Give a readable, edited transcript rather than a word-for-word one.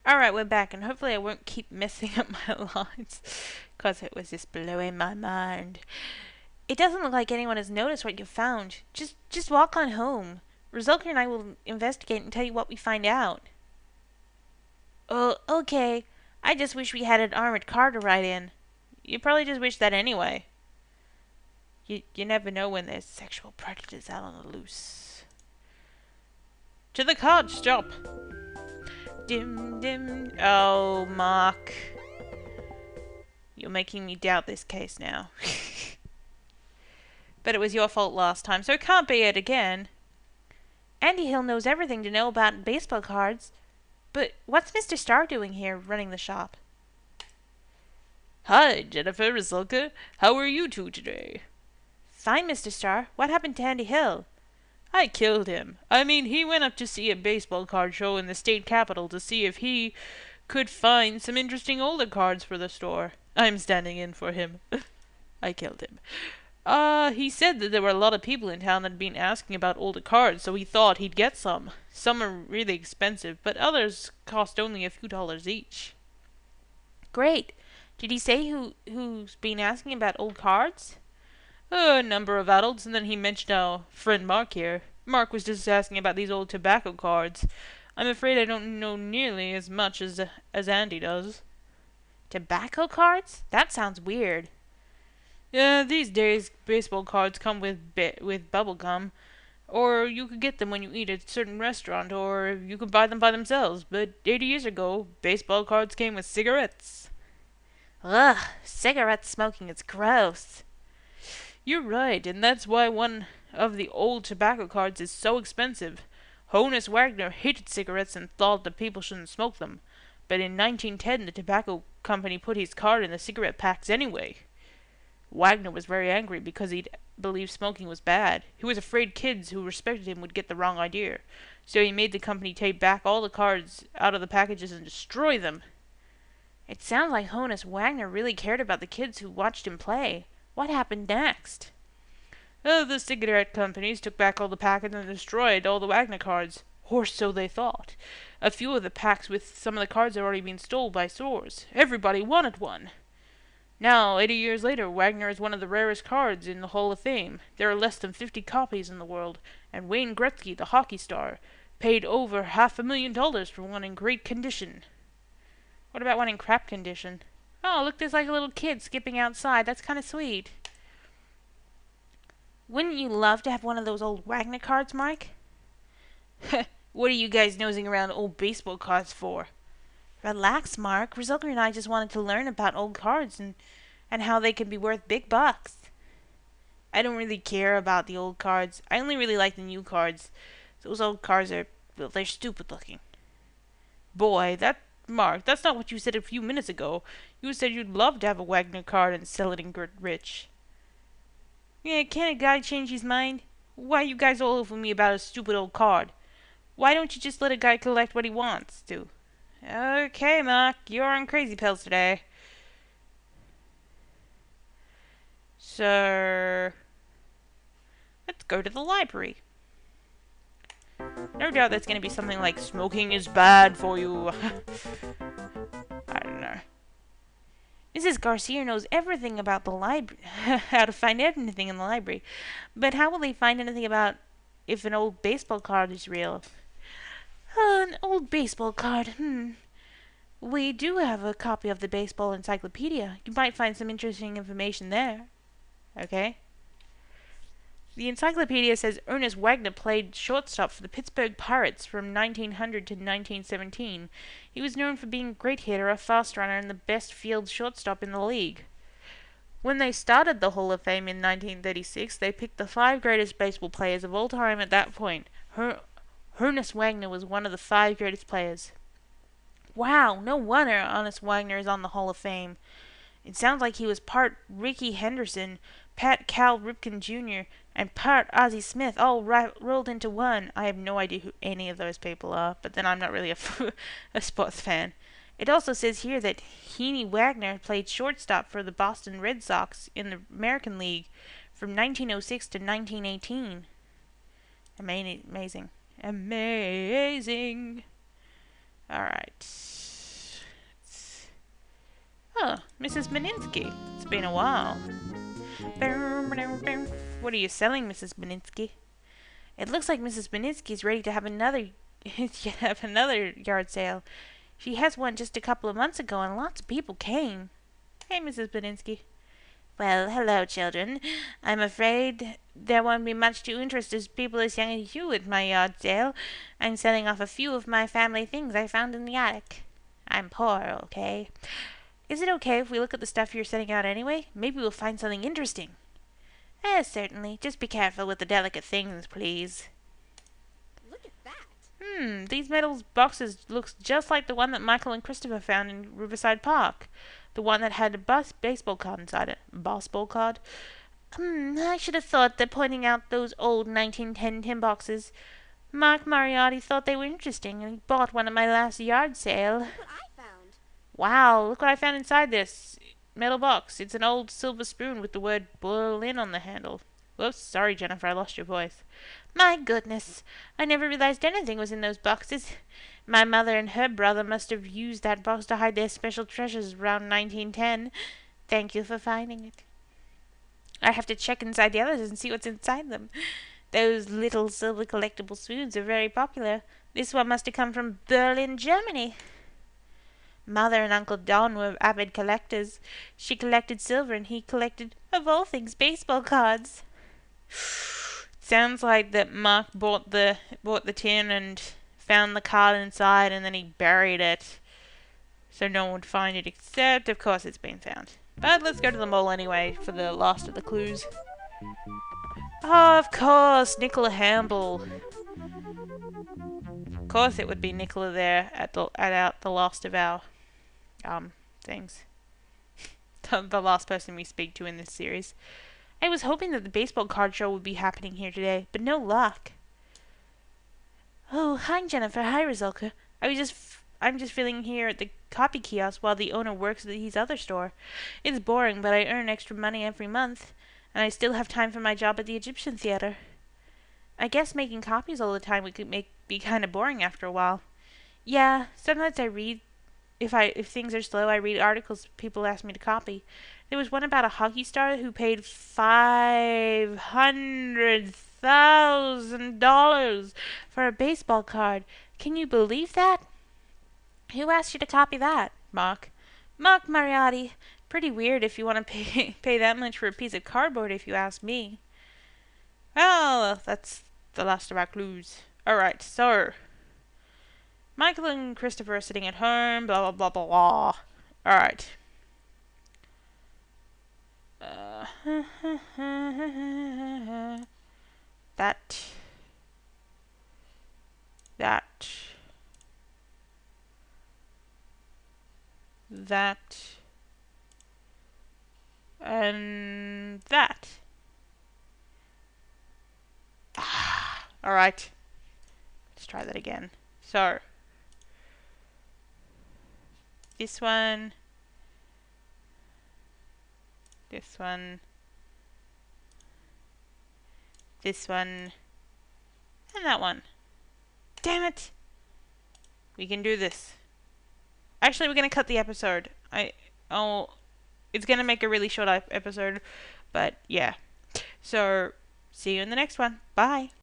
Alright, we're back, and hopefully I won't keep messing up my lines, because it was just blowing my mind. It doesn't look like anyone has noticed what you found. Just walk on home. Resulka and I will investigate and tell you what we find out. Oh, okay. I just wish we had an armored car to ride in. You probably just wish that anyway. You never know when there's sexual predators out on the loose. To the cart, stop! Dim dim. Oh, Mark. You're making me doubt this case now. But it was your fault last time, so it can't be it again. Andy Hill knows everything to know about baseball cards. But what's Mr. Starr doing here, running the shop? Hi, Jennifer, Resulka. How are you two today? Fine, Mr. Starr. What happened to Andy Hill? I killed him. I mean, he went up to see a baseball card show in the state capitol to see if he could find some interesting older cards for the store. I'm standing in for him. I killed him. He said that there were a lot of people in town that had been asking about older cards, so he thought he'd get some. Some are really expensive, but others cost only a few dollars each. Great. Did he say who's been asking about old cards? A number of adults, and then he mentioned our friend Mark here. Mark was just asking about these old tobacco cards. I'm afraid I don't know nearly as much as Andy does. Tobacco cards? That sounds weird. Yeah, these days baseball cards come with bubble gum, or you could get them when you eat at a certain restaurant, or you could buy them by themselves. But 80 years ago, baseball cards came with cigarettes. Ugh, cigarette smoking is gross. You're right, and that's why one of the old tobacco cards is so expensive. Honus Wagner hated cigarettes and thought that people shouldn't smoke them. But in 1910, the tobacco company put his card in the cigarette packs anyway. Wagner was very angry because he believed smoking was bad. He was afraid kids who respected him would get the wrong idea. So he made the company take back all the cards out of the packages and destroy them. It sounds like Honus Wagner really cared about the kids who watched him play. What happened next? The cigarette companies took back all the packets and destroyed all the Wagner cards. Or so they thought. A few of the packs with some of the cards had already been stolen by stores. Everybody wanted one. Now, 80 years later, Wagner is one of the rarest cards in the Hall of Fame. There are less than 50 copies in the world, and Wayne Gretzky, the hockey star, paid over $500,000 for one in great condition. What about one in crap condition? Oh, look, there's like a little kid skipping outside. That's kind of sweet. Wouldn't you love to have one of those old Wagner cards, Mike? What are you guys nosing around old baseball cards for? Relax, Mark. Resulka and I just wanted to learn about old cards and how they can be worth big bucks. I don't really care about the old cards. I only really like the new cards. Those old cards they're stupid looking. Boy, Mark, that's not what you said a few minutes ago. You said you'd love to have a Wagner card and sell it and get rich. Yeah, can't a guy change his mind? Why are you guys all over me about a stupid old card? Why don't you just let a guy collect what he wants to? Okay, Mark, you're on crazy pills today. So, let's go to the library. No doubt that's going to be something like smoking is bad for you. I don't know. Mrs. Garcia knows everything about the library, how to find anything in the library. But how will they find anything about if an old baseball card is real? An old baseball card, We do have a copy of the baseball encyclopedia. You might find some interesting information there. Okay. The encyclopedia says Ernest Wagner played shortstop for the Pittsburgh Pirates from 1900 to 1917. He was known for being a great hitter, a fast runner, and the best field shortstop in the league. When they started the Hall of Fame in 1936, they picked the 5 greatest baseball players of all time at that point. Ernest Wagner was one of the 5 greatest players. Wow, no wonder Ernest Wagner is on the Hall of Fame. It sounds like he was part Rickey Henderson, Pat Cal Ripken Jr., and part Ozzie Smith, all rolled into one. I have no idea who any of those people are, but then I'm not really a sports fan. It also says here that Heaney Wagner played shortstop for the Boston Red Sox in the American League from 1906 to 1918. Amazing. Amazing. Alright. Mrs. Beninsky. It's been a while. What are you selling, Mrs. Beninsky? It looks like Mrs. Beninsky's ready to have another yard sale. She has one just a couple of months ago, and lots of people came. Hey, Mrs. Beninsky. Well, hello, children. I'm afraid there won't be much to interest as people as young as you at my yard sale. I'm selling off a few of my family things I found in the attic. I'm poor, okay? Is it okay if we look at the stuff you're setting out anyway? Maybe we'll find something interesting. Certainly. Just be careful with the delicate things, please. Look at that. These metal boxes looks just like the one that Michael and Christopher found in Riverside Park. The one that had a baseball card inside it. Baseball card? I should have thought that pointing out those old 1910 tin boxes. Mark Moriarty thought they were interesting, and he bought one at my last yard sale. Look what I found. Wow, look what I found inside this metal box. It's an old silver spoon with the word Berlin on the handle. Whoops, sorry, Jennifer, I lost your voice. My goodness, I never realized anything was in those boxes. My mother and her brother must have used that box to hide their special treasures around 1910. Thank you for finding it. I have to check inside the others and see what's inside them. Those little silver collectible spoons are very popular. This one must have come from Berlin, Germany. Mother and Uncle Don were avid collectors. She collected silver and he collected, of all things, baseball cards. Sounds like that Mark bought the tin and found the card inside and then he buried it so no one would find it, except of course it's been found. But let's go to the mall anyway for the last of the clues. Oh, of course, Nicola Hamble. Of course it would be Nicola there at the last of our things. The last person we speak to in this series. I was hoping that the baseball card show would be happening here today, but no luck. Oh, hi Jennifer, hi Resulka. I'm just feeling here at the copy kiosk while the owner works at his other store. It's boring, but I earn extra money every month, and I still have time for my job at the Egyptian Theater. I guess making copies all the time would be kind of boring after a while. Yeah, sometimes I read. If things are slow, I read articles people ask me to copy. There was one about a hockey star who paid $500,000 for a baseball card. Can you believe that? Who asked you to copy that, Mark? Mark Moriarty. Pretty weird if you want to pay that much for a piece of cardboard, if you ask me. Well, that's the last of our clues. Alright, so Michael and Christopher are sitting at home, blah blah blah blah blah. Alright. That. And that. Alright. Let's try that again. So. This one. This one. This one. And that one. Damn it! We can do this. Actually, we're gonna cut the episode. It's gonna make a really short episode, but yeah. So, see you in the next one. Bye.